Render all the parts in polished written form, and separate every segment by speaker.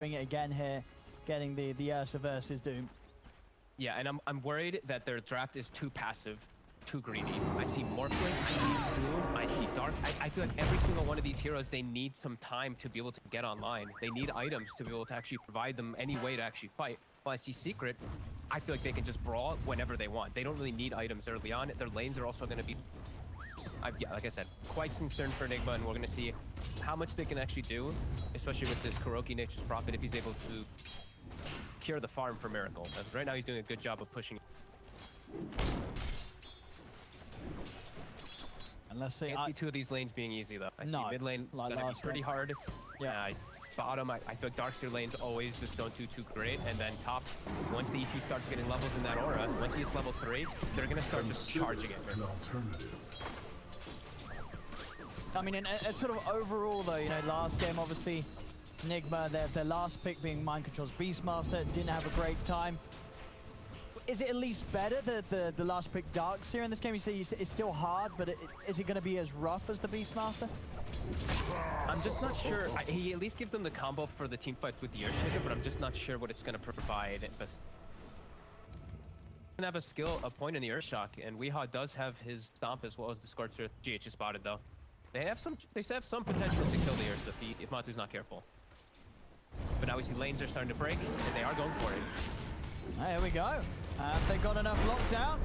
Speaker 1: Doing it again here, getting the Ursa versus Doom.
Speaker 2: Yeah, and I'm worried that their draft is too passive, too greedy. I see Morphling, I see Doom, I see Dark. I feel like every single one of these heroes, they need some time to be able to get online. They need items to be able to actually provide them any way to actually fight. While I see Secret, I feel like they can just brawl whenever they want. They don't really need items early on. Their lanes are also going to be, yeah, like I said, quite concerned for Nigma, and we're going to see how much they can actually do, especially with this KuroKy Nature's Prophet, if he's able to cure the farm for Miracle. As right now, he's doing a good job of pushing.
Speaker 1: And let's see.
Speaker 2: I see two of these lanes being easy, though. I see mid lane
Speaker 1: like
Speaker 2: gonna be pretty hard.
Speaker 1: Yeah.
Speaker 2: Bottom, I feel like Darkseer lanes always just don't do too great. And then top, once the ET starts getting levels in that aura, once he hits level 3, they're going to start just charging it.
Speaker 3: An alternative.
Speaker 1: I mean, it's sort of overall, though, you know, last game, obviously, Nigma, their last pick being Mind Control's Beastmaster, didn't have a great time. Is it at least better, the last pick Darkseer in this game? You say it's still hard, but is it going to be as rough as the Beastmaster?
Speaker 2: I'm just not sure. He at least gives them the combo for the team fights with the Earthshaker, but I'm just not sure what it's going to provide. But have a point in the Earthshock, and Weehaw does have his stomp as well as the Scorched Earth. GH is spotted though. They still have some potential to kill the Ursa if Matu's not careful. But now we see lanes are starting to break, and they are going for it.
Speaker 1: There we go. They got enough lockdown.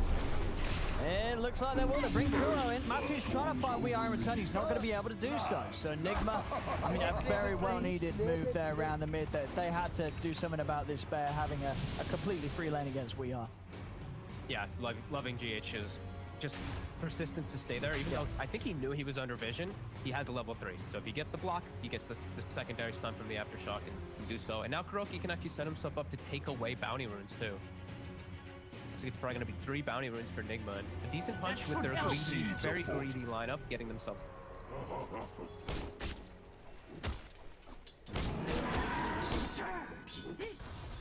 Speaker 1: It looks like they will. They bring Kuro in. Matu's trying to fight We Are in return. He's not going to be able to do so. So Nigma, I mean, a very well-needed move there around the mid. They had to do something about this bear having a completely free lane against We Are.
Speaker 2: Yeah, loving GH's just persistence to stay there. Even though I think he knew he was under vision, he has a level 3. So if he gets the block, he gets the secondary stun from the Aftershock and can do so. And now KuroKy can actually set himself up to take away bounty runes too. So it's probably going to be 3 bounty runes for Nigma. And a decent punch with their very greedy lineup, getting themselves.
Speaker 4: This.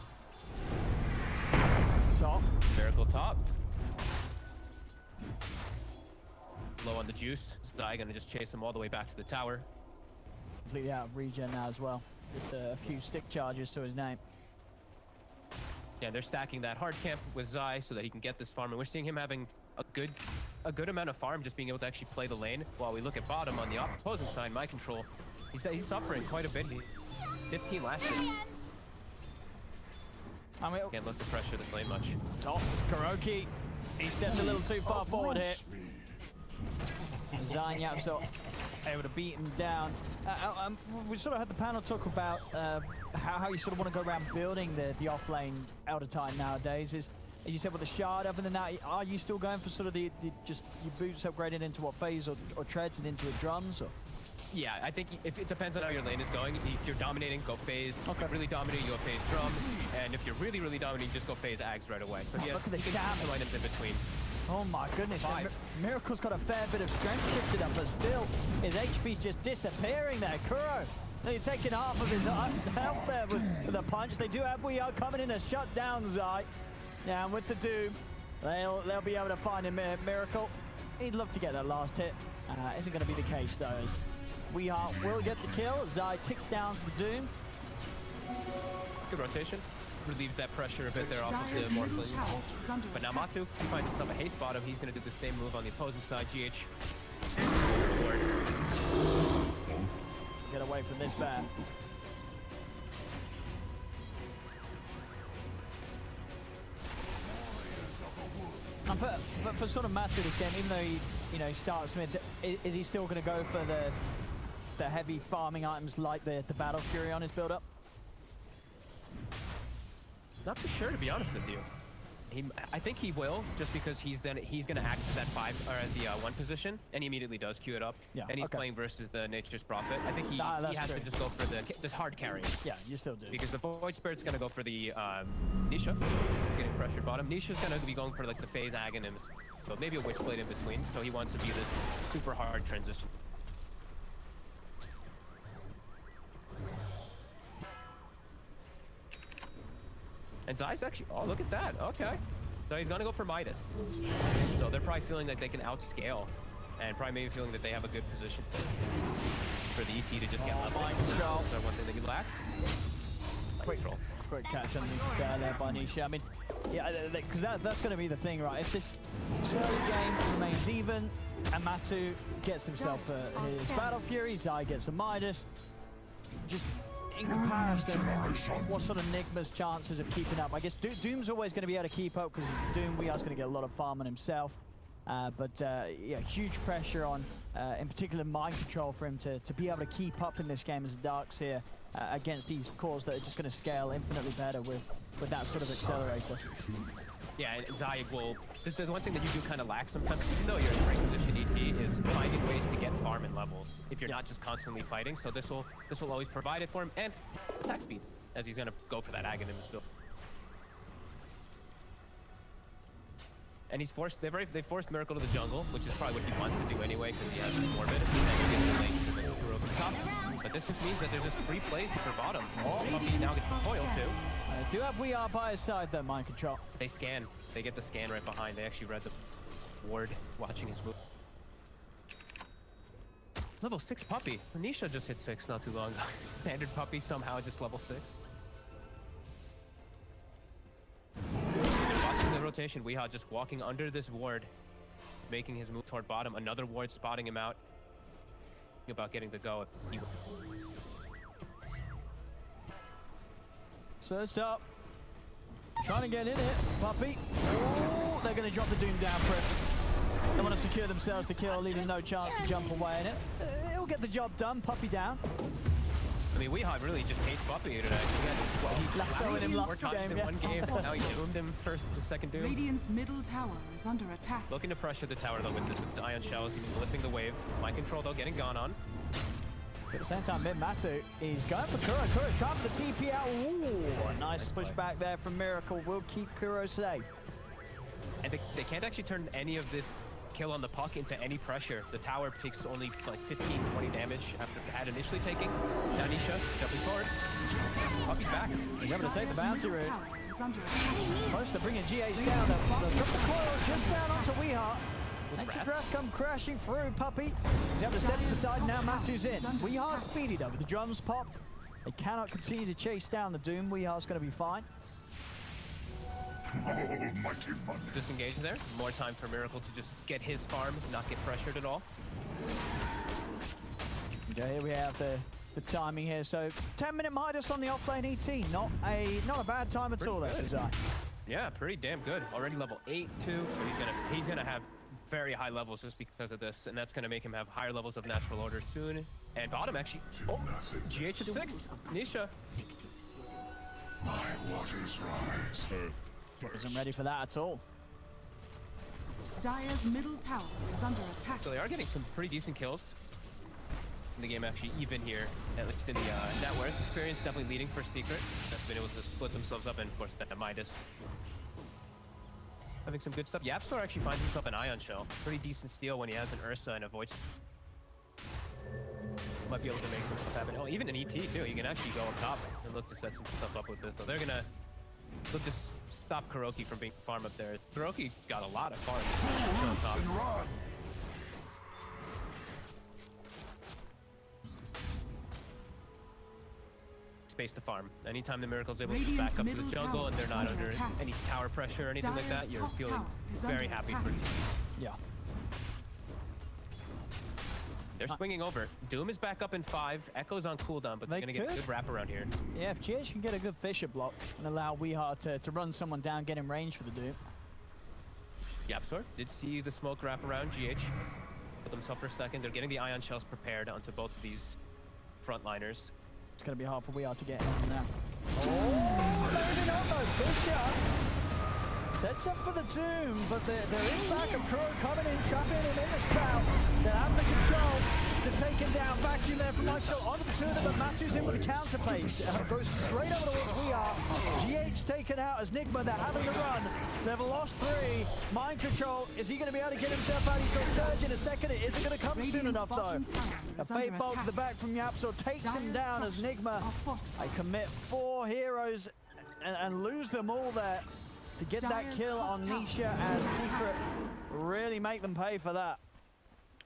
Speaker 1: Top.
Speaker 2: Miracle top. Low on the juice. Zai going to just chase him all the way back to the tower.
Speaker 1: Completely out of regen now as well. With a few stick charges to his name.
Speaker 2: Yeah, they're stacking that hard camp with Zai so that he can get this farm, and we're seeing him having a good amount of farm, just being able to actually play the lane. While we look at bottom on the opposing side, Mind Control, he's suffering quite a bit. He's 15 last year.
Speaker 1: I mean,
Speaker 2: Can't look to pressure this lane much.
Speaker 1: Top KuroKy, he stepped a little too far forward here. Zai and YapzOr able to beat him down. We sort of had the panel talk about how you sort of want to go around building the off-lane Elder Titan nowadays. As you said, with the shard, other than that, are you still going for sort of just your boots upgraded into what phase or treads and into a drums? Or?
Speaker 2: Yeah, I think if it depends on how your lane is going. If you're dominating, go phase.
Speaker 1: Okay.
Speaker 2: If you're really dominating, you go phase drum. And if you're really, really dominating, just go phase ags right away. So
Speaker 1: look at this
Speaker 2: damage items in between.
Speaker 1: Oh my goodness, Miracle's got a fair bit of strength shifted up, but still, his HP's just disappearing there. Kuro, they're taking half of his health there with a punch. They do have We Are coming in to shut down Zai. Now, with the Doom, they'll be able to find a Miracle. He'd love to get that last hit. Isn't going to be the case, though, as We Are will get the kill. Zai ticks down to the Doom.
Speaker 2: Good rotation. Relieves that pressure a bit there off of the Morphling. But now Matu, he finds himself a haste bottom. He's going to do the same move on the opposing side. GH.
Speaker 1: Get away from this bear. And for sort of Matu this game, even though he starts mid, is he still going to go for the heavy farming items like the Battle Fury on his build-up?
Speaker 2: Not too sure, to be honest with you. I think he will, just because he's going to act as that 5 or as the 1 position, and he immediately does queue it up. Yeah, and he's playing versus the Nature's Prophet. I think he has to just go for this hard carry.
Speaker 1: Yeah, you still do.
Speaker 2: Because the Void Spirit's going to go for the Nisha, getting pressured bottom. Nisha's going to be going for like the phase Aghanim, so maybe a Witchblade in between. So he wants to be this super hard transition. And Zai's actually, oh, look at that. Okay. So he's going to go for Midas. So they're probably feeling like they can outscale and probably maybe feeling that they have a good position for the ET to just get level. So one thing they could lack.
Speaker 1: quick catch on the there by Nisha. I mean, yeah, because that's going to be the thing, right? If this early game remains even and Matu gets himself his Battle Fury, Zai gets a Midas, just in comparison, what sort of Nigma's chances of keeping up? I guess Doom's always going to be able to keep up because Doom, we are going to get a lot of farm on himself. Yeah, huge pressure on, in particular, mind control for him to be able to keep up in this game as Darks here against these cores that are just going to scale infinitely better with that sort of accelerator.
Speaker 2: Yeah, and Zai will... The one thing that you do kind of lack sometimes, even though you're in great position ET, is finding ways to get farm and levels if you're not just constantly fighting. So this will always provide it for him, and attack speed, as he's going to go for that Aghanim build. And he's forced, they forced Miracle to the jungle, which is probably what he wants to do anyway, because he has Morbid. And then you get the lane to the KuroKy top. But this just means that there's just free plays for bottom. Puppey now gets the foil too.
Speaker 1: Do have YapzOr by his side though, mind control.
Speaker 2: They scan. They get the scan right behind. They actually read the ward watching his move. Level 6 Puppey. Nisha just hit 6 not too long ago. Standard Puppey somehow just level 6. Watching the rotation, YapzOr just walking under this ward, making his move toward bottom. Another ward spotting him out. About getting the go if he...
Speaker 1: Searched up. Trying to get in it. Puppey. Oh, they're going to drop the Doom down for it. They want to secure themselves the kill, leaving no chance to jump away in it. It'll get the job done. Puppey down.
Speaker 2: I mean, YapzOr really just hates Puppey today. He lassoed him last game, in one game. Now he doomed him first and second doom.
Speaker 3: Radiant's middle tower is under attack.
Speaker 2: Looking to pressure the tower though with the ion shells. He's lifting the wave. Mind control though getting gone on.
Speaker 1: At the same time, Matu is going for Kuro. Kuro's trying for the TP out. Ooh, a nice pushback there from Miracle. Will keep Kuro safe.
Speaker 2: And they can't actually turn any of this kill on the puck into any pressure. The tower takes only like 15-20 damage after it had initially taking. Now Nisha jumping forward. Puppey's back.
Speaker 1: He's able to take the bounty route. Close to bringing GH down. They'll drop the coil just down onto YapzOr. Extra draft come crashing through. Puppey. He's able to step to the side. Now Matu's in. YapzOr's speedy though. With the drums popped, they cannot continue to chase down the Doom. YapzOr's going to be fine.
Speaker 2: Disengage there. More time for Miracle to just get his farm, not get pressured at all.
Speaker 1: Okay, here we have the timing here. So 10-minute Midas on the offlane ET. Not a bad time at all there for Zai.
Speaker 2: Yeah, pretty damn good. Already level 8 too. So he's gonna have very high levels just because of this, and that's gonna make him have higher levels of natural order soon. And bottom actually. Oh, GH at 6. Nisha.
Speaker 4: My waters rise.
Speaker 1: Wasn't ready for that at all.
Speaker 3: Dire's middle tower is under attack.
Speaker 2: So they are getting some pretty decent kills in the game, actually, even here, at least in the net worth experience, definitely leading for Secret. They've been able to split themselves up, and of course, the Midas. Having some good stuff. YapzOr actually finds himself an Ion Shell. Pretty decent steal when he has an Ursa and avoids. Might be able to make some stuff happen. Oh, even an ET, too. You can actually go on top and look to set some stuff up with it. So they're going to look to stop KuroKy from being farm up there. KuroKy got a lot of farm. Space to farm. Anytime the Miracle's able to back up to the jungle and they're not under any tower pressure or anything like that, you're feeling very happy for you.
Speaker 1: Yeah.
Speaker 2: They're swinging over. Doom is back up in 5. Echo's on cooldown, but they're going to get a good wrap around here.
Speaker 1: Yeah, if GH can get a good Fisher block and allow YapzOr to run someone down, get in range for the Doom.
Speaker 2: YapzOr did see the smoke wrap around GH. Put themselves for a second. They're getting the ion shells prepared onto both of these frontliners.
Speaker 1: It's going to be hard for YapzOr to get in on now. Oh, maybe not though. Fisher sets up for the Doom, but there is back of Kuro coming in, trapping him in the spout. They have the control to take him down. Vacuum there from Michael onto the two of them, but Matu's in with the counter pace. Goes straight over towards YapzOr. GH taken out as Nigma. They're having a run. They've lost 3. Mind control. Is he going to be able to get himself out? He's got Surge in a second. It isn't going to come soon enough though. A fade bolt to the back from YapzOr takes him down as Nigma. They commit 4 heroes and lose them all there. To get that kill on Nisha as Secret really make them pay for that.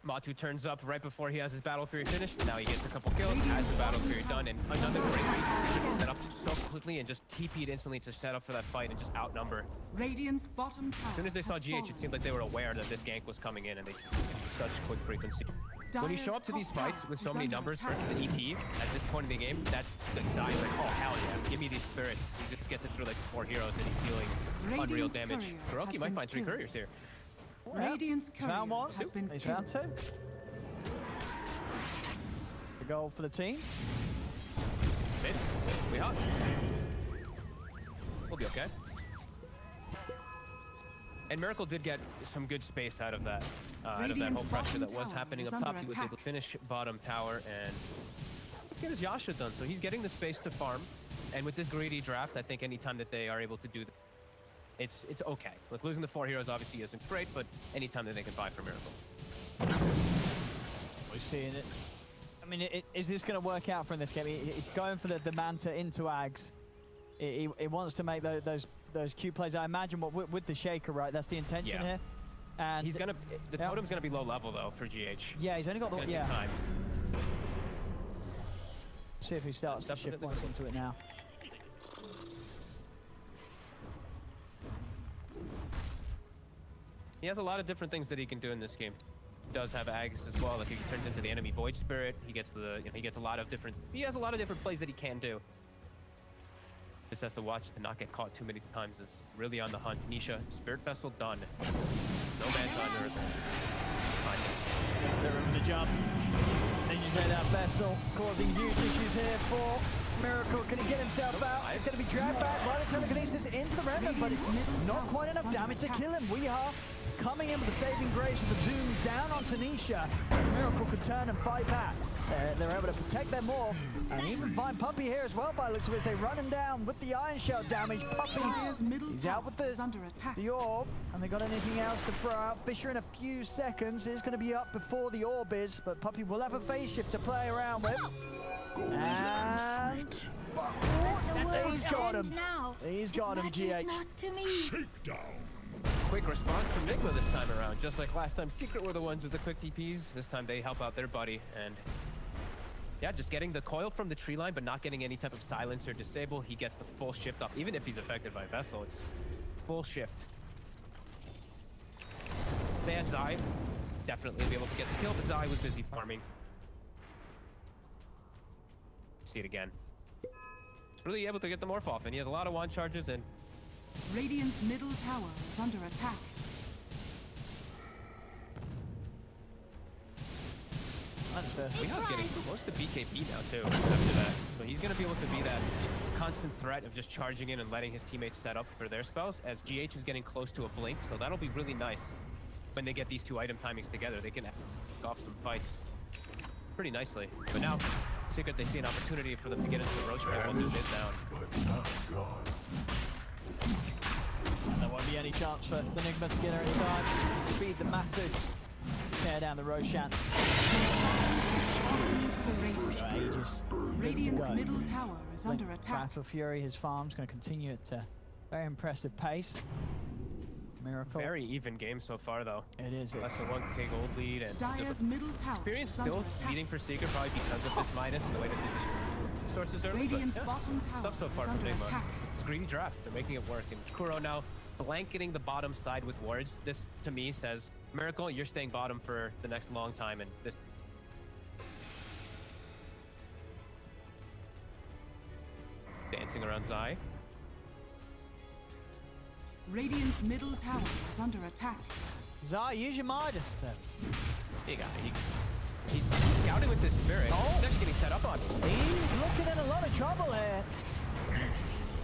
Speaker 2: Matu turns up right before he has his Battle Fury finished. Now he gets a couple kills, has the Battle Fury done, and another great way to set up so quickly and just TP'd instantly to set up for that fight and just outnumber.
Speaker 3: Radiant's bottom tower.
Speaker 2: As soon as they saw
Speaker 3: has
Speaker 2: GH,
Speaker 3: fallen.
Speaker 2: it seemed like they were aware that this gank was coming in, and they such quick frequency. When you show up to these fights with so many numbers versus ET at this point in the game, that's the size like, oh hell yeah, give me these spirits. He just gets it through like 4 heroes and he's dealing unreal
Speaker 3: Radiant's
Speaker 2: damage.
Speaker 3: courier
Speaker 2: KuroKy
Speaker 3: has
Speaker 2: might
Speaker 3: been
Speaker 2: find 3
Speaker 3: killed.
Speaker 2: couriers here.
Speaker 3: Radiant's courier
Speaker 1: Found one.
Speaker 3: has been
Speaker 1: He's
Speaker 3: killed.
Speaker 1: found 2. The goal for the team.
Speaker 2: Mid, we hot. We'll be okay. And Miracle did get some good space out of that whole pressure that was happening up top. He was able to finish bottom tower, and let's get his Yasha done. So he's getting the space to farm, and with this greedy draft, I think anytime that they are able to do that, it's okay. Like losing the 4 heroes obviously isn't great, but anytime that they can buy for Miracle.
Speaker 1: We're seeing it. I mean, is this going to work out for in this game? He's going for the Manta into Ags. He wants to make those Q plays. I imagine with the Shaker, right? That's the intention here. And
Speaker 2: he's gonna the totem's gonna be low level though for GH.
Speaker 1: Yeah, he's only got the
Speaker 2: time.
Speaker 1: See if he starts to shift points into it now.
Speaker 2: He has a lot of different things that he can do in this game. He does have Ags as well. Like if he turns into the enemy Void Spirit, he gets he has a lot of different plays that he can do. Just has to watch to not get caught too many times. Is really on the hunt. Nisha, Spirit Vessel done. No man's on Earth.
Speaker 1: They're room to jump. Did you say that Vestal causing huge issues here for Miracle? Can he get himself out? He's going to be dragged back by the telekinesis into the remnant, but it's not quite enough damage to kill him. We are coming in with the saving grace of the Doom down onto Nisha. As Miracle could turn and fight back. They're able to protect them more, and even find Puppey here as well by the looks of it. They run him down with the Iron Shell damage. Puppey, he's out with the orb, and they got anything else to throw out. Fisher in a few seconds is going to be up before the orb is, but Puppey will have a phase shift to play around with. And he's got him. He's got him, GH.
Speaker 2: Quick response from Nigma this time around. Just like last time, Secret were the ones with the quick TPs. This time they help out their buddy, and yeah, just getting the coil from the tree line, but not getting any type of silence or disable. He gets the full shift off. Even if he's affected by Vessel, it's full shift. They had Zai. Definitely be able to get the kill, but Zai was busy farming. See it again. Really able to get the morph off, and he has a lot of wand charges, and
Speaker 3: Radiant's middle tower is under attack.
Speaker 2: Weeha's getting close to BKB now too after that. So he's going to be able to be that constant threat of just charging in and letting his teammates set up for their spells, as GH is getting close to a blink. So that'll be really nice when they get these 2 item timings together. They can kick off some fights pretty nicely. But now, Secret, they see an opportunity for them to get into the Roach Pit while Doom is down.
Speaker 1: There won't be any chance for the Nigma to get her in time. Speed the Matu. Tear down the Roshan.
Speaker 3: Radiant's middle tower is under attack.
Speaker 1: Battle Fury, his farm's going to continue at a very impressive pace. Miracle.
Speaker 2: Very even game so far, though.
Speaker 1: It is.
Speaker 2: Less than 1k gold lead, and
Speaker 3: Dire's middle tower
Speaker 2: experience
Speaker 3: is under
Speaker 2: still
Speaker 3: attack.
Speaker 2: leading for Seeker, probably because of this minus and the way that they just sources early.
Speaker 3: Radiant's
Speaker 2: But,
Speaker 3: bottom tower
Speaker 2: stuff so far
Speaker 3: is
Speaker 2: from
Speaker 3: under
Speaker 2: Nigma.
Speaker 3: attack.
Speaker 2: It's greedy draft. They're making it work, and Kuro now blanketing the bottom side with wards. This, to me, says, Miracle, you're staying bottom for the next long time, and this. Dancing around Zai.
Speaker 3: Radiant's middle tower is under attack.
Speaker 1: Zai, use your Midas then.
Speaker 2: He got it. He's scouting with his spirit.
Speaker 1: Oh.
Speaker 2: He's actually getting set up on.
Speaker 1: He's looking in a lot of trouble here.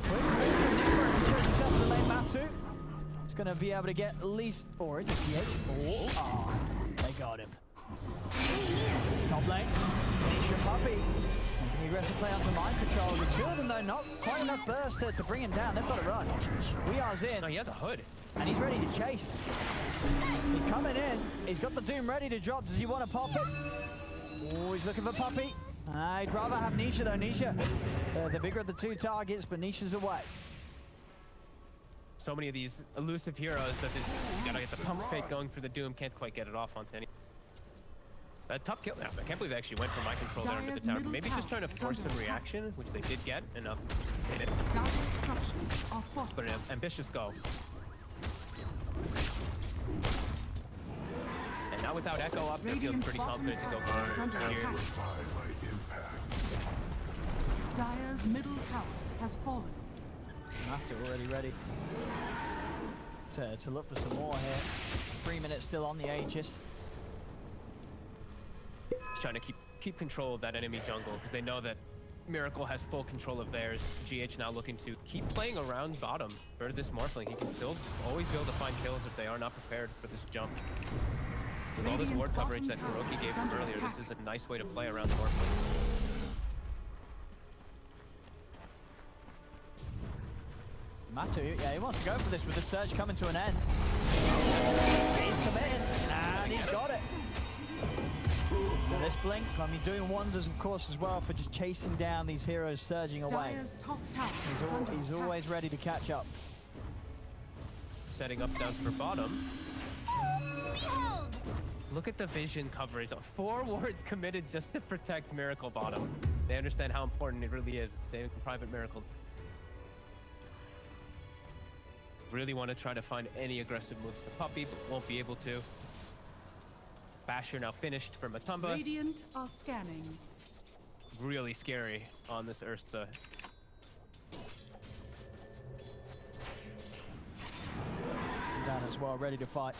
Speaker 1: Quick move from Nigma as he shows himself to the lane Matu. He's going to be able to get at least, or is it GH? Oh, they got him. Top lane, Nisha, Puppey. Making aggressive play onto mind control. The 2 of them, though, not quite enough burst to bring him down. They've got to run. Weehar's in.
Speaker 2: No, he has a hood.
Speaker 1: And he's ready to chase. He's coming in. He's got the Doom ready to drop. Does he want to pop it? Oh, he's looking for Puppey. I'd rather have Nisha, though. Nisha, the bigger of the 2 targets, but Nisha's away.
Speaker 2: So many of these elusive heroes that this, you gotta get the pump fake going for the Doom, can't quite get it off onto any. A tough kill now. I can't believe they actually went for my control there into the tower. Maybe just trying to force some reaction, which they did get, and hit it. But an ambitious go. And now without Echo up, they feel pretty confident to go for here.
Speaker 3: Dire's middle tower has fallen.
Speaker 1: Matu already ready to look for some more here. 3 minutes still on the Aegis.
Speaker 2: Trying to keep control of that enemy jungle because they know that Miracle has full control of theirs. GH now looking to keep playing around bottom for this Morphling. He can still always be able to find kills if they are not prepared for this jump. With all this ward coverage that KuroKy gave him earlier, this is a nice way to play around the Morphling.
Speaker 1: Matu, yeah, he wants to go for this with the surge coming to an end. He's committed, and he's got it. This blink, I mean, doing wonders, of course, as well for just chasing down these heroes surging away.
Speaker 3: Dire's top tower
Speaker 1: He's always ready to catch up.
Speaker 2: Setting up down for bottom. Look at the vision coverage. 4 wards committed just to protect Miracle bottom. They understand how important it really is. Saving Private Miracle. Really want to try to find any aggressive moves to Puppey, but won't be able to. Basher now finished for Matumba.
Speaker 3: Radiant are scanning.
Speaker 2: Really scary on this Ursa.
Speaker 1: Down as well, ready to fight.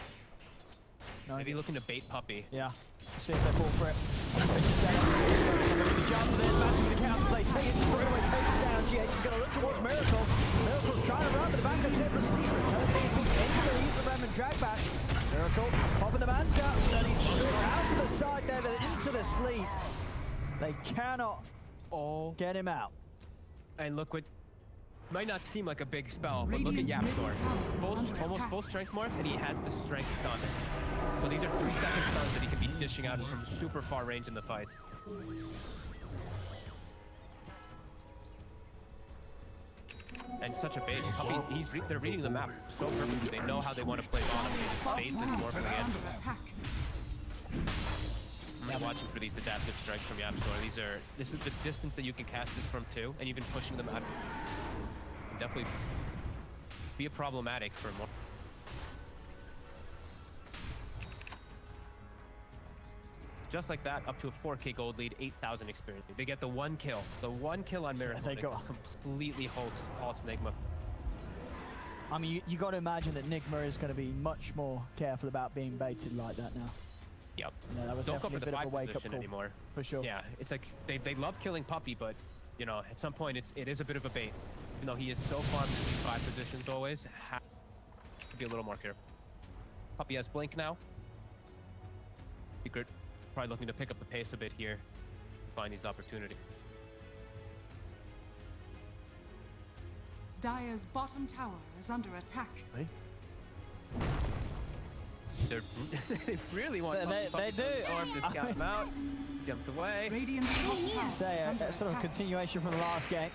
Speaker 1: No,
Speaker 2: Maybe looking to bait Puppey.
Speaker 1: yeah. See if they fall for it. The jump, there's Matu with the counterplay, taking straightaway, takes down. GH is going to look towards Miracle. Miracle's trying to run, but the backup's here for Seer. Turn these into the use the remnant drag back. Miracle popping the man up, and he's out to the side there, into the sleep. They cannot get him out.
Speaker 2: And look what might not seem like a big spell, but look at YapzOr. Almost full strength mark, and he has the strength stun. So these are 3-second stuns that he can be dishing out from super far range in the fights. And such a bait. Puppey, they're reading the map so perfectly. They know how they want to play bottom. They just bait this Morphling in. I'm watching for these adaptive strikes from YapzOr. This is the distance that you can cast this from too, and even pushing them out. Can definitely be a problematic for more. Just like that, up to a 4K gold lead, 8,000 experience. They get the one kill on Miracle.
Speaker 1: They go.
Speaker 2: Completely halts Nigma.
Speaker 1: I mean, you got to imagine that Nigma is going to be much more careful about being baited like that now.
Speaker 2: Yep.
Speaker 1: Yeah, that was
Speaker 2: Don't go
Speaker 1: definitely
Speaker 2: for
Speaker 1: a
Speaker 2: the
Speaker 1: bit of a
Speaker 2: 5
Speaker 1: wake-up
Speaker 2: position
Speaker 1: call.
Speaker 2: anymore.
Speaker 1: For sure.
Speaker 2: Yeah, it's like they love killing Puppey, but you know, at some point it is a bit of a bait. Even though he is so farmed in these 5 positions always, have to be a little more careful. Puppey has blink now. Secret probably looking to pick up the pace a bit here, find these opportunities.
Speaker 3: Dire's bottom tower is under attack.
Speaker 1: Hey.
Speaker 2: They really want
Speaker 1: They do.
Speaker 2: Or just scout him out, jumps away.
Speaker 3: Radiant's top tower
Speaker 1: Say
Speaker 3: is under
Speaker 1: a sort of
Speaker 3: attack.
Speaker 1: continuation from the last game.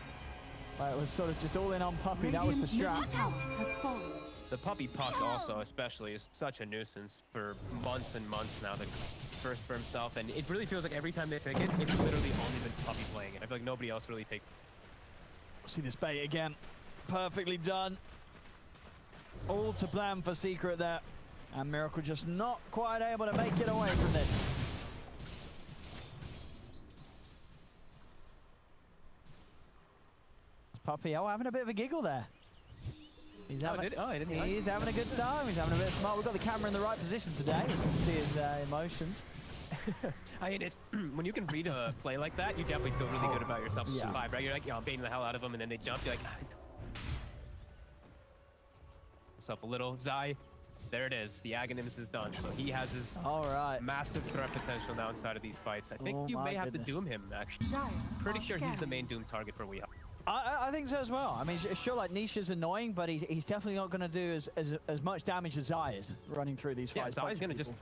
Speaker 1: Where it was sort of just all in on Puppey. That was the
Speaker 3: Radiant's middle
Speaker 1: strat.
Speaker 3: tower has fallen.
Speaker 2: The Puppey puck also especially is such a nuisance for months and months now. The first for himself, and it really feels like every time they pick it, it's literally only been Puppey playing it. I feel like nobody else really takes.
Speaker 1: See this bait again. Perfectly done. All to plan for Secret there. And Miracle just not quite able to make it away from this. Puppey, having a bit of a giggle there. He's having, he's having a good time. He's having a bit of smart. We've got the camera in the right position today. We can see his emotions.
Speaker 2: I mean, it's, when you can read a play like that, you definitely feel really good about yourself.
Speaker 1: Yeah.
Speaker 2: Vibe, right? You're like, I'm baiting the hell out of them, and then they jump. You're like, yourself a little. Zai, there it is. The Aghanim's is done. So he has his massive threat potential now inside of these fights. I think you may have to doom him, actually. Pretty sure he's the main doom target for WeHop.
Speaker 1: I think so as well. I mean, sure, like Nisha's annoying, but he's definitely not going to do as much damage as Zai is running through these fights.
Speaker 2: Yeah, Zai's going to just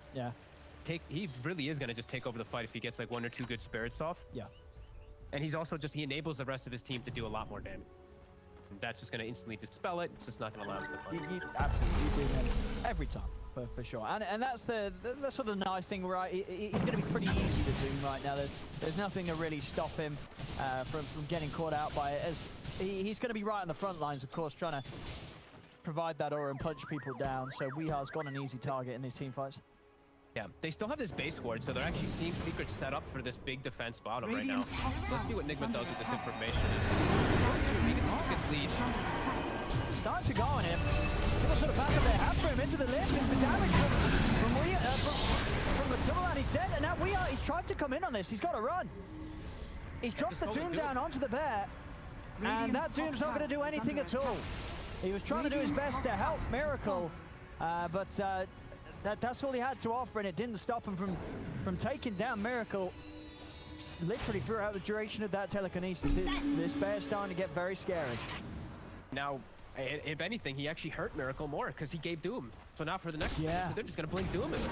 Speaker 1: take.
Speaker 2: He really is going to just take over the fight if he gets like 1 or 2 good spirits off.
Speaker 1: Yeah.
Speaker 2: And he's also he enables the rest of his team to do a lot more damage. And that's just going to instantly dispel it. It's just not going to allow him to fight.
Speaker 1: You absolutely do, man. Every time. For sure. And that's the sort of nice thing, right? He's going to be pretty easy to do right now. There's nothing to really stop him from getting caught out by it. As he's going to be right on the front lines, of course, trying to provide that aura and punch people down. So Weeha's got an easy target in these team fights.
Speaker 2: Yeah, they still have this base ward, so they're actually seeing Secret set up for this big defense bottom right now. Let's see what Nigma does with this information. Gets lead.
Speaker 1: Starting to go on him. See what sort of backup they have for him into the lift. It's the damage from Matumbaman. He's dead, and now he's tried to come in on this. He's got to run. He's dropped the Doom down onto the bear, and that Doom's not going to do anything at all. He was trying to do his best to help Miracle, but that's all he had to offer, and it didn't stop him from taking down Miracle literally throughout the duration of that telekinesis. This bear's starting to get very scary.
Speaker 2: Now, if anything, he actually hurt Miracle more because he gave Doom. So now for the next one, they're just going to blink Doom in it.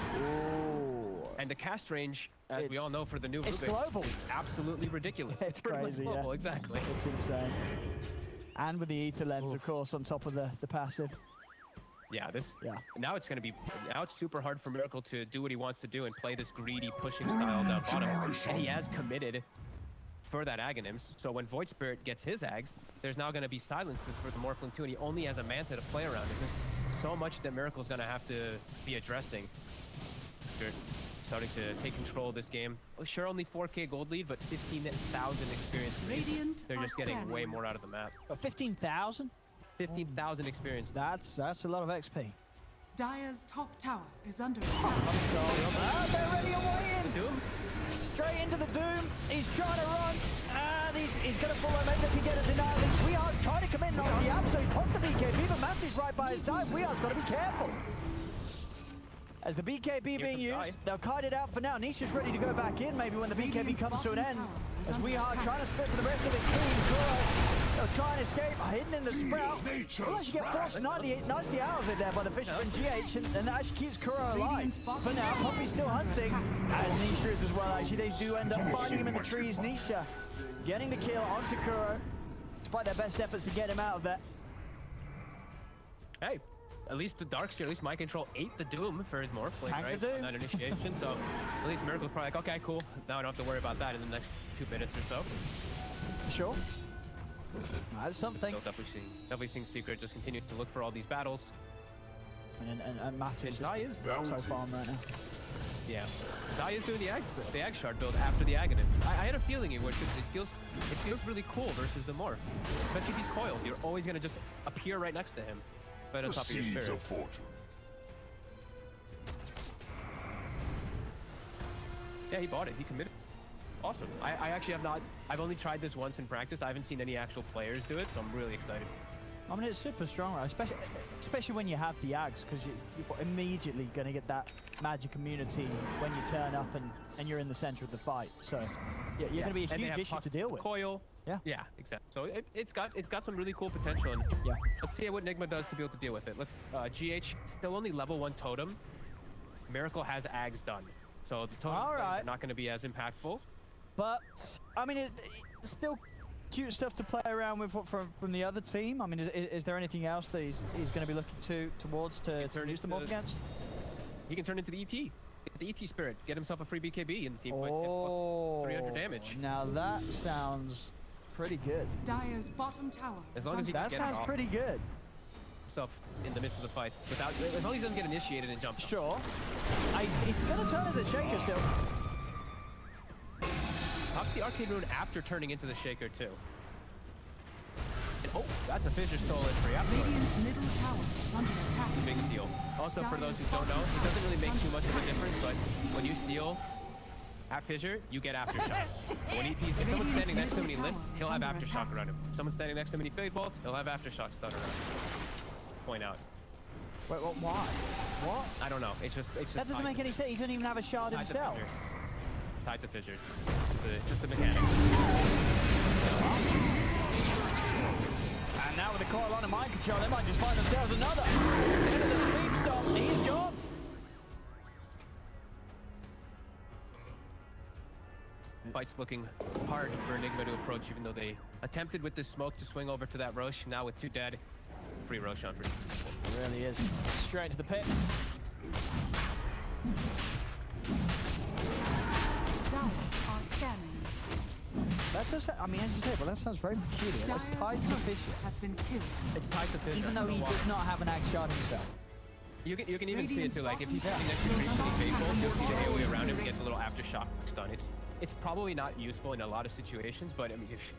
Speaker 2: And the cast range, as we all know for the new Rubick, is absolutely ridiculous.
Speaker 1: It's crazy,
Speaker 2: global, exactly.
Speaker 1: It's insane. And with the Ether Lens, of course, on top of the passive.
Speaker 2: Yeah, now it's going to be, now it's super hard for Miracle to do what he wants to do and play this greedy pushing style down bottom. And he has committed for that Aghanim's. So when Void Spirit gets his Ags, there's now going to be silences for the Morphling too, and he only has a Manta to play around. And there's so much that Miracle's going to have to be addressing. They're starting to take control of this game. Well, sure, only 4K gold lead, but 15,000 experience lead. They're just getting way more out of the map.
Speaker 1: 15,000?
Speaker 2: 15,000 experience.
Speaker 1: That's a lot of XP.
Speaker 3: Dire's top tower is under attack.
Speaker 1: They're ready away in.
Speaker 2: Doom.
Speaker 1: Straight into the Doom. He's trying to run. And he's going to follow. Maybe they can get a denial. We are trying to come in on the app, so he's popped the BKB, but Mantis right by his side. We are got to be careful. As the BKB being used, they'll kite it out for now. Nisha's ready to go back in, maybe when the BKB comes to an end. As we are trying to split for the rest of his team. They'll try and escape, hidden in the sprout. We'll actually get forced nicely out of it there by the Fisherman GH, and that actually keeps Kuro alive. For now, Puppey's still hunting, and Nisha is as well, actually. They do end up finding him in the trees. Nisha getting the kill onto Kuro, despite their best efforts to get him out of there.
Speaker 2: Hey, at least the Darkseer, at least my control ate the Doom for his Morphling, right? On that initiation, so at least Miracle's probably like, okay, cool. Now I don't have to worry about that in the next 2 minutes or so.
Speaker 1: Sure. That's something.
Speaker 2: So definitely seeing Secret just continue to look for all these battles.
Speaker 1: And Matt is so farm right now.
Speaker 2: Yeah, Zaya's doing the Ag Shard build after the Aghanim. I had a feeling it would, because it feels really cool versus the Morph. Especially if he's coiled, you're always gonna just appear right next to him, right on top of your spirit.
Speaker 4: Of fortune.
Speaker 2: Yeah, he bought it. He committed. Awesome. I actually have not. I've only tried this once in practice. I haven't seen any actual players do it, so I'm really excited.
Speaker 1: I mean, it's super strong, right? Especially when you have the Ags, because you're immediately going to get that magic immunity when you turn up and you're in the center of the fight. So yeah, you're going to be a huge issue to deal with.
Speaker 2: Coil. Yeah, exactly. So it's got some really cool potential, and let's see what Nigma does to be able to deal with it. Let's GH still only level 1 totem. Miracle has Ags done, so the totem are not going to be as impactful.
Speaker 1: But I mean, it's still cute stuff to play around with from the other team. I mean, is there anything else that he's going to be looking towards to use them off against?
Speaker 2: He can turn into the ET. The ET spirit. Get himself a free BKB in the team fight. Get plus 300 damage.
Speaker 1: Now that sounds pretty good.
Speaker 3: Dire's bottom tower.
Speaker 2: As long as he
Speaker 1: that
Speaker 2: can
Speaker 1: sounds pretty good.
Speaker 2: Himself in the midst of the fight, as long as he doesn't get initiated and jump.
Speaker 1: Sure. He's going to turn into the Shaker still.
Speaker 2: Pops the Arcane Rune after turning into the Shaker too. And, oh, that's a Fissure stolen for YapzOr.
Speaker 3: Radiant's middle tower is under attack.
Speaker 2: Big steal. Also, for those who don't know, it doesn't really make too much of a difference, but when you steal at Fissure, you get Aftershock. If someone's standing next to him and he lifts, he'll have Aftershock around him. If someone's standing next to him and he Fade Bolts, he'll have Aftershock stun around him. Point out.
Speaker 1: Wait, why? What?
Speaker 2: I don't know. It's just
Speaker 1: that doesn't make any sense. He doesn't even have a shard himself.
Speaker 2: Tied to Fissure. Just the mechanic.
Speaker 1: And now with the coil on and mind control, they might just find themselves another. Into the sleep stop. He's gone.
Speaker 2: Fight's looking hard for Nigma to approach, even though they attempted with this smoke to swing over to that Rosh. Now with 2 dead, free Rosh on for.
Speaker 1: It really is. Straight to the pit.
Speaker 3: Dire are scanning.
Speaker 1: That does, I mean, as you say, well, that sounds very peculiar. That's
Speaker 3: Dire's
Speaker 1: tied to
Speaker 3: turret
Speaker 1: Fisher.
Speaker 3: has been killed.
Speaker 2: It's tied to Fisher.
Speaker 1: Even though he does not have an axe shard himself.
Speaker 2: You can even see it too, like if he's
Speaker 3: Radiant's
Speaker 2: sitting next to
Speaker 3: bottom
Speaker 2: Pretty
Speaker 3: tower
Speaker 2: Faithful,
Speaker 3: has
Speaker 2: just see the
Speaker 3: fallen.
Speaker 2: AoE around him, he gets a little aftershock stun. It's probably not useful in a lot of situations, but I mean, if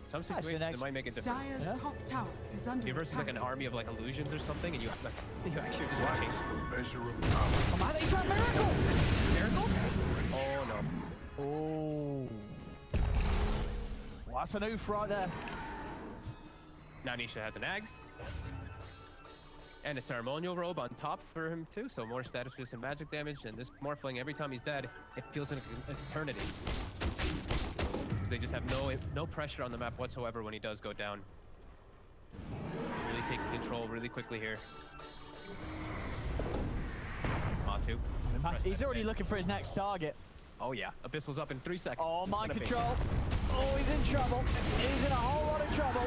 Speaker 2: some
Speaker 1: That's an
Speaker 2: situations it
Speaker 1: ex-
Speaker 2: might make a difference.
Speaker 3: Dire's
Speaker 1: Yeah.
Speaker 3: top tower is under
Speaker 2: You're versus
Speaker 3: attack.
Speaker 2: like an army of like illusions or something, and you have, like, you actually just
Speaker 4: What's
Speaker 2: chase
Speaker 4: the measure of power?
Speaker 1: Oh, man, he's got a miracle!
Speaker 2: miracles. Oh no!
Speaker 1: Oh. Well, that's an oof right there.
Speaker 2: Now Nisha has an Ags. And a ceremonial robe on top for him too, so more status boost and magic damage. And this Morphling, every time he's dead, it feels like an eternity. Because they just have no pressure on the map whatsoever when he does go down. Really taking control really quickly here. Matu.
Speaker 1: He's already looking for his next target.
Speaker 2: Oh yeah, Abyssal's up in 3 seconds.
Speaker 1: Oh, mind
Speaker 2: Gonna be-
Speaker 1: control. Oh, he's in trouble. He's in a whole lot of trouble.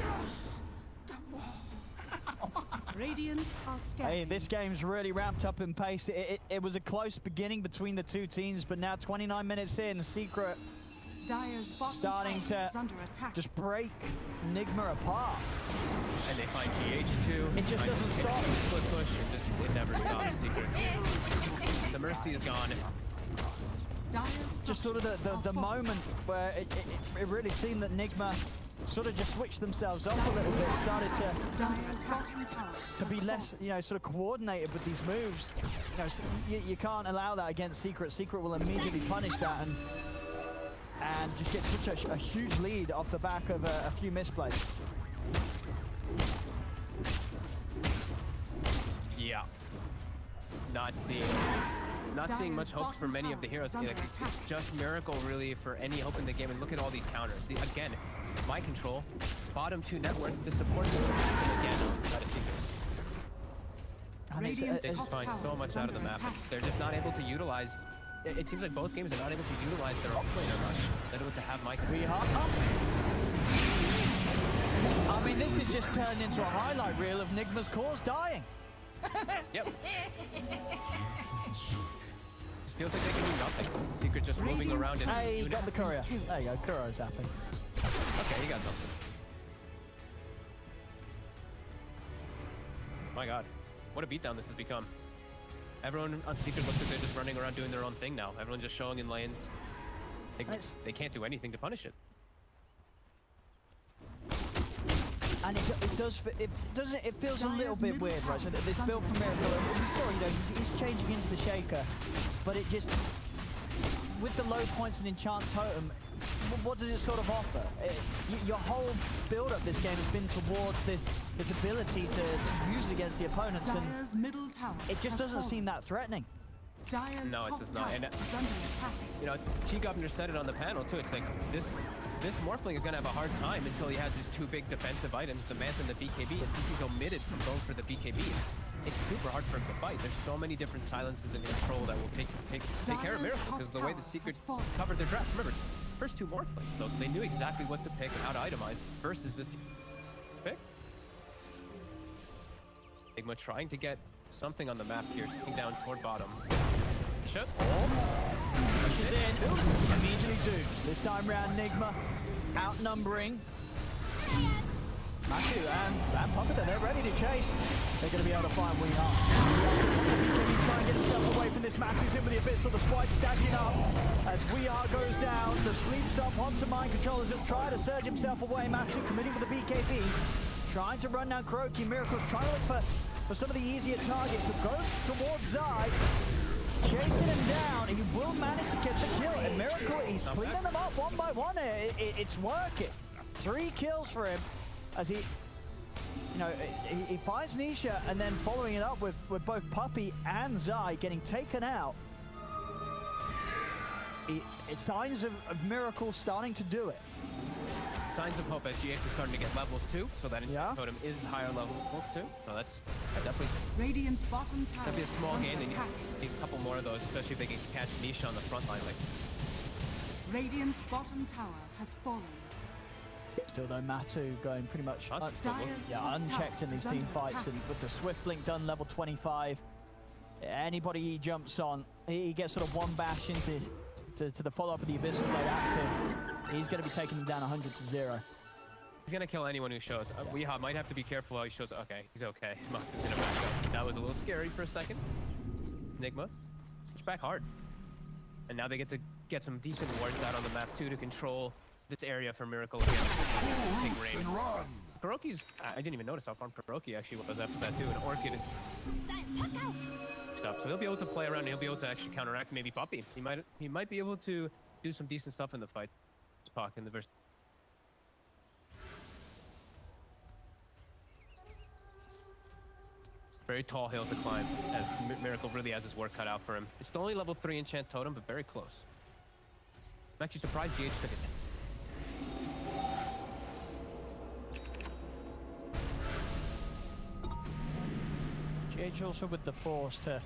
Speaker 3: Radiant are scanning.
Speaker 1: Hey, this game's really ramped up in pace. It was a close beginning between the two teams, but now 29 minutes in, Secret
Speaker 3: Dire's bottom
Speaker 1: starting
Speaker 3: tower
Speaker 1: to
Speaker 3: is under attack.
Speaker 1: just break Nigma apart.
Speaker 2: And they find GH2.
Speaker 1: It just doesn't stop.
Speaker 2: Split push, it never stops. Secret. The Mercy is gone.
Speaker 3: Dire's
Speaker 1: Just sort of the
Speaker 3: structures are
Speaker 1: moment where it really seemed that Nigma sort of just switched themselves up a little bit, started
Speaker 3: Dire's bottom tower
Speaker 1: to be
Speaker 3: has
Speaker 1: less,
Speaker 3: fallen.
Speaker 1: you know, sort of coordinated with these moves. You know, you can't allow that against Secret. Secret will immediately punish that and just get such a huge lead off the back of a few misplays.
Speaker 2: Yeah. Not seeing much hopes for many of the heroes. Like, it's just Miracle really for any hope in the game. And look at all these counters. Again, my control, bottom 2 net worth, the support system again outside of Secret.
Speaker 1: And
Speaker 3: Radiant's
Speaker 2: They just
Speaker 3: top
Speaker 2: find
Speaker 3: tower
Speaker 2: so much
Speaker 3: is
Speaker 2: out of the
Speaker 3: under
Speaker 2: map.
Speaker 3: attack.
Speaker 2: They're just not able to utilize. It seems like both games are not able to utilize their offlaner much. They're able to have my
Speaker 1: We
Speaker 2: control.
Speaker 1: are up. I mean, this has just turned into a highlight reel of Nigma's cause dying.
Speaker 2: Yep. Just feels like they can do nothing. Secret just moving
Speaker 3: Radiant's
Speaker 2: around in
Speaker 1: Hey, you
Speaker 2: unit.
Speaker 1: got the courier. There you go, Kuro's happy.
Speaker 2: Okay, he got something. My god. What a beatdown this has become. Everyone on Secret looks like they're just running around doing their own thing now. Everyone's just showing in lanes. They can't do anything to punish it.
Speaker 1: And it feels a little bit weird, right? So this build from Miracle, we saw, you know, he's changing into the Shaker, but it just, with the low points and enchant totem, what does it sort of offer? Your whole build-up this game has been towards this ability to use it against the opponents, and
Speaker 3: Dire's middle tower
Speaker 1: it just
Speaker 3: has
Speaker 1: doesn't
Speaker 3: fallen.
Speaker 1: seem that threatening.
Speaker 3: Dire's
Speaker 2: No, it
Speaker 3: top
Speaker 2: does not.
Speaker 3: tower
Speaker 2: And,
Speaker 3: is under attack.
Speaker 2: You know, T-Governor said it on the panel too. It's like this Morphling is going to have a hard time until he has his 2 big defensive items, the Manta and the BKB. And since he's omitted from going for the BKB, it's super hard for him to fight. There's so many different silences and control that will take care of
Speaker 3: Dire's
Speaker 2: Miracle,
Speaker 3: top
Speaker 2: because the way
Speaker 3: tower
Speaker 2: the Secret
Speaker 3: has fallen.
Speaker 2: covered their drafts. Remember, it's first 2 Morphlings, so they knew exactly what to pick and how to itemize versus this pick. Nigma trying to get something on the map here, sitting down toward bottom. Should.
Speaker 1: Pushes in, immediately doomed. This time round, Nigma outnumbering Matu and Puppey. They're ready to chase. They're going to be able to find We Are. BKB trying to get himself away from this. Matu's in with the Abyssal, the swipe stacking up. As We Are goes down, the sleep stop onto mind controllers. He'll try to surge himself away. Matu committing with the BKB. Trying to run down KuroKy. Miracle's trying to look for some of the easier targets. So go towards Zai. Chasing him down, he will manage to get the kill. And Miracle, he's cleaning them up one by one. It's working. 3 kills for him as he finds Nisha, and then following it up with both Puppey and Zai getting taken out. It's signs of Miracle starting to do it.
Speaker 2: Signs of hope as GX is starting to get levels too, so that
Speaker 1: Yeah.
Speaker 2: totem is higher level too. So that's definitely
Speaker 3: Radiant's bottom tower
Speaker 2: be a small
Speaker 3: is
Speaker 2: gain.
Speaker 3: under
Speaker 2: They
Speaker 3: attack.
Speaker 2: need a couple more of those, especially if they can catch Nisha on the front line. Like,
Speaker 3: Radiant's bottom tower has fallen.
Speaker 1: Still though, Matu going pretty much
Speaker 2: Matu's still looking.
Speaker 3: Dire's top
Speaker 1: unchecked in these
Speaker 3: tower
Speaker 1: team
Speaker 3: is under
Speaker 1: fights,
Speaker 3: attack.
Speaker 1: and with the Swift Blink done level 25. Anybody he jumps on, he gets sort of one bash into to the follow-up of the Abyssal Blade active. He's going to be taking them down 100-0.
Speaker 2: He's gonna kill anyone who shows. We might have to be careful how he shows. Okay, he's okay. Matu's gonna back up. That was a little scary for a second. Nigma, push back hard. And now they get to get some decent wards out on the map too to control this area for Miracle again. Big rain. KuroKy's, I didn't even notice how far KuroKy actually was after that too. An Orchid stuff. So he'll be able to play around. He'll be able to actually counteract maybe Puppey. He might be able to do some decent stuff in the fight. Spock in the verse. Very tall hill to climb, as Miracle really has his work cut out for him. It's the only level 3 enchant totem, but very close. I'm actually surprised GH took his time.
Speaker 1: GH also with the force to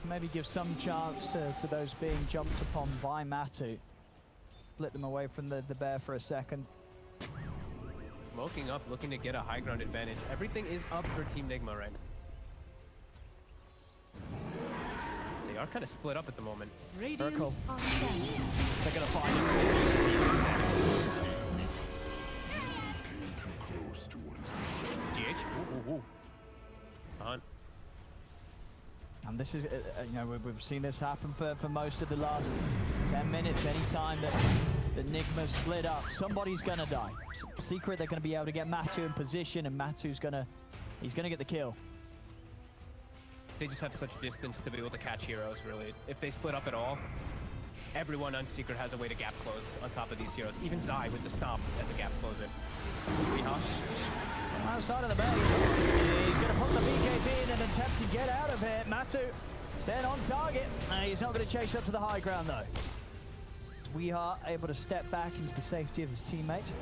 Speaker 1: maybe give some chance to those being jumped upon by Matu. Split them away from the bear for a second.
Speaker 2: Smoking up, looking to get a high ground advantage. Everything is up for Team Nigma right now. They are kind of split up at the moment.
Speaker 1: Miracle. They're gonna find him. GH. Ooh. On. And this is, you know, we've seen this happen for most of the last 10 minutes. Anytime that the Nigma split up, somebody's gonna die. Secret, they're gonna be able to get Matu in position, and Matu's he's gonna get the kill.
Speaker 2: They just have such distance to be able to catch heroes, really. If they split up at all, everyone on Secret has a way to gap close on top of these heroes. Even Zai with the stomp as a gap closer.
Speaker 1: Outside of the base, he's going to put the BKB in an attempt to get out of here. Matu staying on target, and he's not going to chase up to the high ground though. We are able to step back into the safety of his teammates.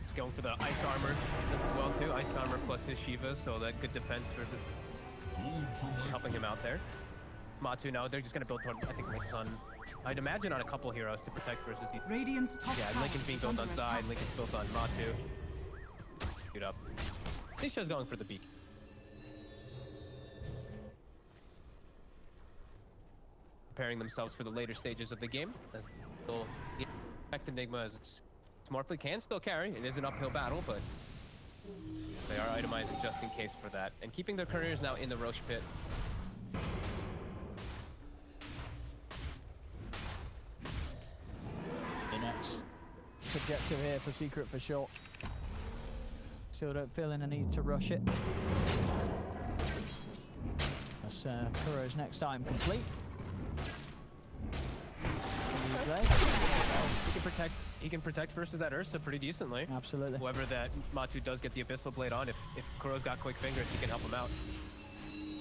Speaker 2: He's going for the ice armor as well too. Ice armor plus his Shiva, so that good defense versus helping him out there. Matu now, they're just going to build toward, I think, Link's on, I'd imagine on a couple heroes to protect versus the...
Speaker 3: Radiant's top
Speaker 2: yeah, Lincoln's being built on side, Lincoln's built on Matu. Shoot up. Nisha's going for the beak. Preparing themselves for the later stages of the game. As they'll affect Nigma as Morphling can still carry. It is an uphill battle, but they are itemizing just in case for that. And keeping their careers now in the Roche pit.
Speaker 1: Objective here for Secret for sure. Still don't feel in a need to rush it. That's Kuro's next item complete.
Speaker 2: He can protect versus that Ursa pretty decently.
Speaker 1: Absolutely.
Speaker 2: Whoever that Matu does get the Abyssal Blade on, if Kuro's got quick fingers, he can help him out.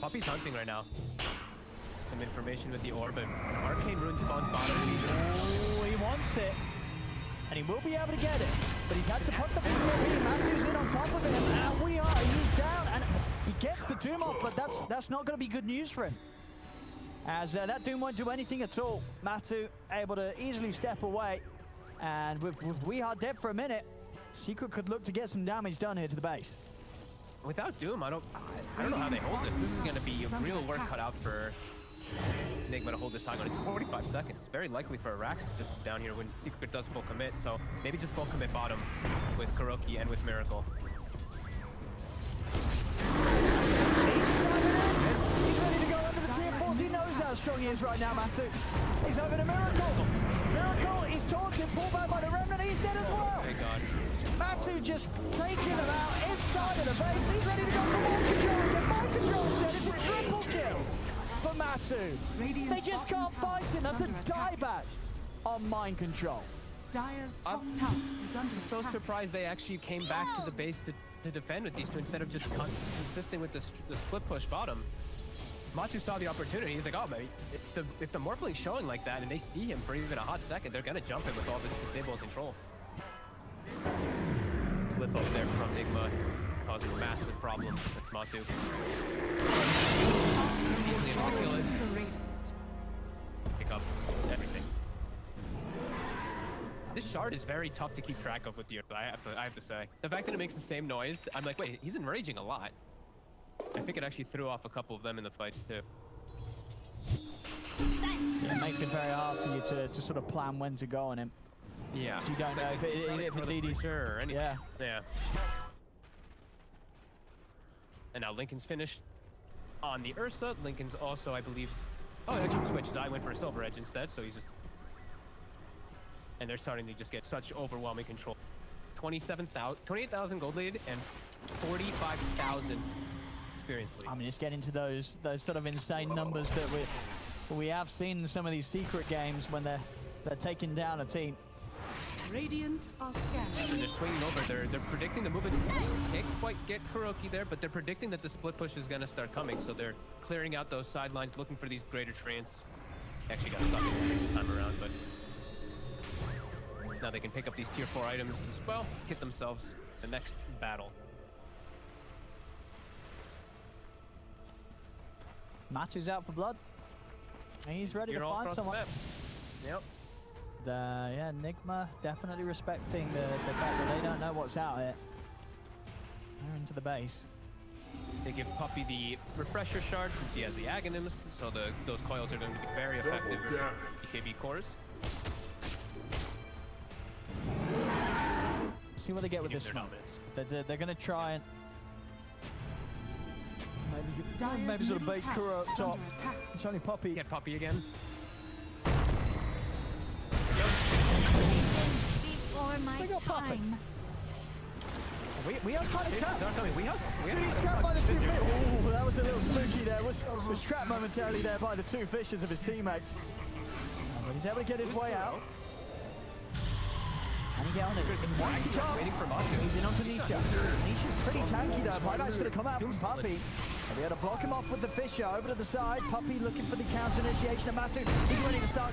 Speaker 2: Puppey's hunting right now. Some information with the orb, but Arcane Rune spawns bottom.
Speaker 1: Oh, he wants it. And he will be able to get it, but he's had to put the BKB. Matu's in on top of him, and he's down, and he gets the Doom off, but that's not going to be good news for him. As that Doom won't do anything at all. Matu able to easily step away, and with We Are dead for a minute, Secret could look to get some damage done here to the base.
Speaker 2: Without Doom, I don't know how they hold this. This is going to be real work cut out for Nigma to hold this high ground. It's 45 seconds. Very likely for Arax just down here when Secret does full commit. So maybe just full commit bottom with KuroKy and with Miracle.
Speaker 1: He's ready to go under the tier 4s. He knows how strong he is right now, Matu. He's over to Miracle. Miracle is taunted, pulled back by the Remnant. He's dead as well.
Speaker 2: Thank God.
Speaker 1: Matu just taking him out inside of the base. He's ready to go for mind control. The mind control is dead. It's a triple kill for Matu. They just can't fight him. That's a dieback on mind control.
Speaker 3: Dire's top tower is under
Speaker 2: So
Speaker 3: attack.
Speaker 2: surprised they actually came back to the base to defend with these two instead of just consistent with this split push bottom. Matu saw the opportunity. He's like, oh, maybe if the Morphling's showing like that and they see him for even a hot second, they're gonna jump in with all this disable control. Slip up there from Nigma, causing massive problems with Matu. Easily able to kill it. Pick up everything. This shard is very tough to keep track of with the Ursa, I have to say. The fact that it makes the same noise, I'm like, wait, he's enraging a lot. I think it actually threw off a couple of them in the fights too.
Speaker 1: Yeah, it makes it very hard for you to sort of plan when to go on him.
Speaker 2: Yeah.
Speaker 1: You don't know if DD's
Speaker 2: or anything.
Speaker 1: Yeah.
Speaker 2: Yeah. And now Lincoln's finished on the Ursa. Lincoln's also, I believe. Oh, it actually switches. I went for a Silver Edge instead, so he's just. And they're starting to just get such overwhelming control. 28,000 gold lead and 45,000 experience lead.
Speaker 1: I mean, it's getting to those sort of insane numbers that we have seen in some of these secret games when they're taking down a team.
Speaker 3: Radiant are scanning.
Speaker 2: And they're swinging over. They're predicting the movement. Can't quite get KuroKy there, but they're predicting that the split push is going to start coming. So they're clearing out those sidelines, looking for these greater treants. Actually got stuck this time around, but now they can pick up these tier 4 items as well, get themselves the next battle.
Speaker 1: Matu's out for blood. And he's ready to find someone.
Speaker 2: Yep.
Speaker 1: Yeah, Nigma definitely respecting the fact that they don't know what's out here. They're into the base.
Speaker 2: They give Puppey the refresher shard since he has the agonist, so those coils are going to be very effective for BKB cores.
Speaker 1: See what they get with this one. They're going to try and maybe sort of bait Kuro up top. It's only Puppey.
Speaker 2: Get Puppey again.
Speaker 5: Before my time.
Speaker 1: We are kind of trapped.
Speaker 2: He's
Speaker 1: trapped by the two fish. Oh, that was a little spooky there. Was trapped momentarily there by the two fishers of his teammates. But he's able to get his way out. And he get on it.
Speaker 2: Waiting for Matu.
Speaker 1: He's in onto Nisha. Nisha's pretty tanky though. Buyback's going to come out from Puppey. And we had to block him off with the fisher over to the side. Puppey looking for the counter initiation of Matu. He's ready to start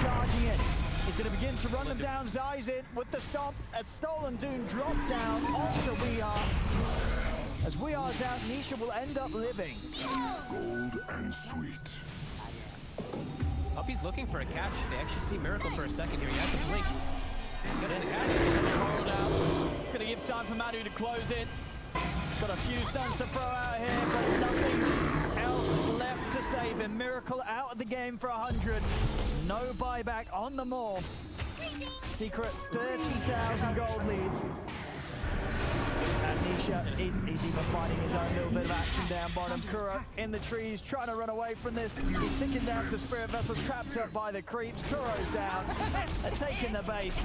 Speaker 1: charging it. He's going to begin to run them down. Zai's in with the stomp. A stolen Doom drop down onto YapzOr. As YapzOr's out, Nisha will end up living.
Speaker 4: Gold and sweet.
Speaker 2: Puppey's looking for a catch. They actually see Miracle for a second here. He has to blink. He's going to catch.
Speaker 1: Hold out. It's going to give time for Matu to close it. He's got a few stuns to throw out here, but nothing else left to save him. Miracle out of the game for 100. No buyback on the Morph. Secret 30,000 gold lead. And Nisha, he's even finding his own little bit of action down bottom. Kuro in the trees, trying to run away from this. He's ticking down the Spirit Vessel, trapped up by the creeps. Kuro's down. They're taking the base.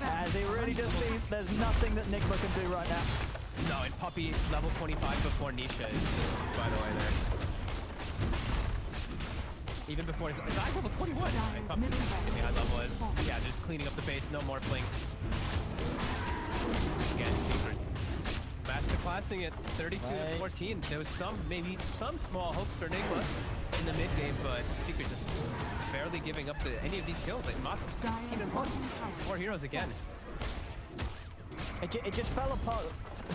Speaker 1: As he really just leaves, there's nothing that Nigma can do right now.
Speaker 2: No, and Puppey level 25 before Nisha is by the way there. Even before his eyes level 21. Puppey high level is, yeah, just cleaning up the base, no Morphling. Again, Secret. Masterclassing it 32-14. There was maybe some small hopes for Nigma in the mid game, but Secret just barely giving up any of these kills. Like Matu's 4 heroes again.
Speaker 1: It just fell apart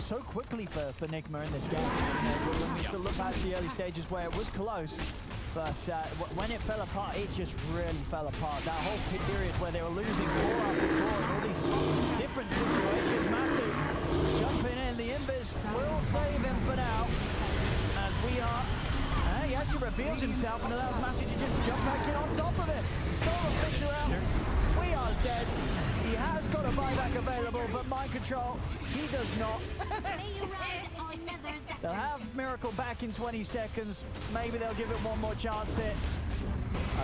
Speaker 1: so quickly for Nigma in this game. When we look back at the early stages where it was close, but when it fell apart, it just really fell apart. That whole period where they were losing core after core in all these different situations. Matu jumping in, the Invis will save him for now. As YapzOr, he actually reveals himself and allows Matu to just jump back in on top of it. Stole the Fisher out. YapzOr's dead. He has got a buyback available, but mind control, he does not. They'll have Miracle back in 20 seconds. Maybe they'll give it one more chance here.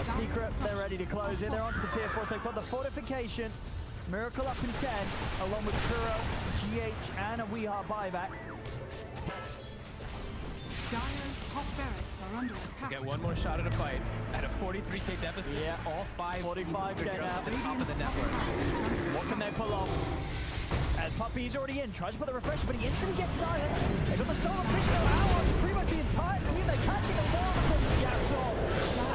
Speaker 1: Secret, they're ready to close it. They're onto the tier 4. They've got the fortification. Miracle up in 10, along with Kuro, GH, and a YapzOr buyback.
Speaker 3: Dyer's top barracks are under attack.
Speaker 2: Get one more shot at a fight at a 43k deficit.
Speaker 1: Yeah,
Speaker 2: all
Speaker 1: 45 get out
Speaker 2: at the top of the network.
Speaker 1: What can they pull off? As Puppey's already in, tries to put the refresher, but he instantly gets silenced. They've got the stolen fish now out to pretty much the entire team. They're catching a war because of YapzOr.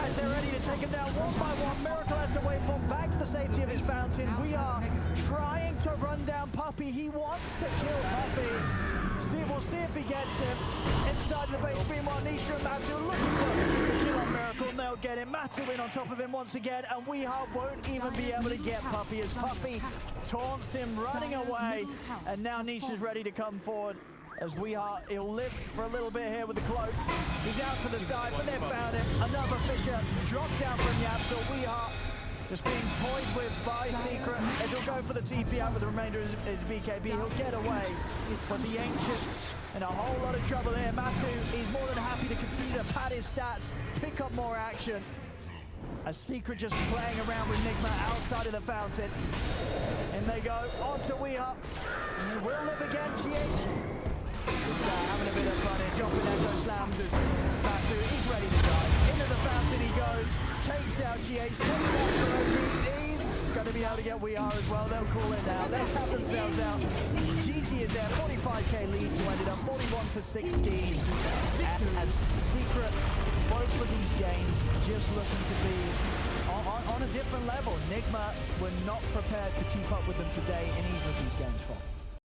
Speaker 1: As they're ready to take him down one by one, Miracle has to wait for him back to the safety of his fountain. YapzOr trying to run down Puppey. He wants to kill Puppey. We'll see if he gets him inside the base. Meanwhile, Nisha and Matu looking for the kill on Miracle. And they'll get him. Matu in on top of him once again, and YapzOr won't even be able to get Puppey as Puppey taunts him running away. And now Nisha's ready to come forward. as he'll live for a little bit here with the cloak. He's out to the side, but they found him. Another Fisher dropped down from YapzOr. We are just being toyed with by Secret as he'll go for the TP out with the remainder of his BKB. He'll get away, but the Ancient in a whole lot of trouble here. Matu, he's more than happy to continue to pad his stats, pick up more action. A Secret just playing around with Nigma outside of the fountain. And they go onto Weeha. Will live again, GH. This guy having a bit of fun here. Jumping Echo slams as Matu is ready to dive. Into the fountain he goes. Takes out GH, takes out KuroKy. He's going to be able to get Weeha as well. They'll call it now. They'll tap themselves out. GG is there. 45k lead to end it up 41 to 16. As Secret, both of these games just looking to be on a different level. Nigma were not prepared to keep up with them today in either of these games.